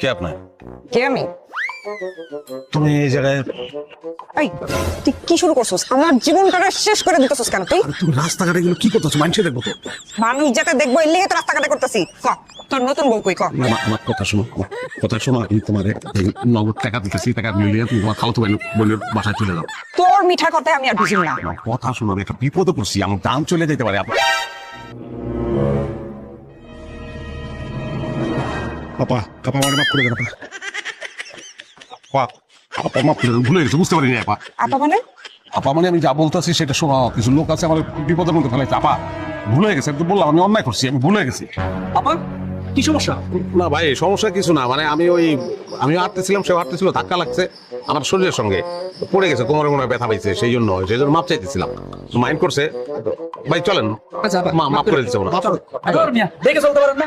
কে আপনার? কে আমি? তুমি এই জায়গায়? এই তুই কি শুরু করছিস? আমার জীবনটা শেষ করে দিতেছিস কেন তুই? তুমি রাস্তাঘাটে এগুলো কি করতেছো? মানুষে দেখবো তো। মানুষ যাতে দেখবো এর লেগে তো রাস্তাঘাটে করতেছি। ক তোর নতুন বউ কই ক? আমার কথা শোনো, কথা শোনো। আমি তোমার নগদ টাকা দিতেছি, টাকা মিলিয়ে তুমি তোমার খাওয়াতে বোনের বাসায় চলে যাও। তোর মিঠা কথায় আমি আর বুঝি না। আমার কথা শোনো, আমি একটা বিপদে পড়ছি, আমার দাম চলে যেতে পারে। আপা কাপা আমার মাফ করে দেন আপা। আপা মাফ করে দেন, ভুলে গেছে, বুঝতে পারিনি আপা। আপা মানে? আপা মানে আমি যা বলতেছি সেটা শোনা, কিছু লোক আছে আমার বিপদের মধ্যে ফেলাইছে। আপা ভুলে গেছে, আমি তো বললাম আমি অন্যায় করছি, আমি ভুলে গেছি। আপা কি সমস্যা? না ভাই সমস্যা কিছু না, মানে আমি হাঁটতেছিলাম, সে হাঁটতেছিল, ধাক্কা লাগছে আমার শরীরের সঙ্গে, পড়ে গেছে, কোমরে মনে হয় ব্যথা পাইছে, সেই জন্য মাপ চাইতেছিলাম, মাইন্ড করছে। ভাই চলেন, আচ্ছা মাফ করে দিচ্ছে ওরা। দেখে চলতে পারেন না?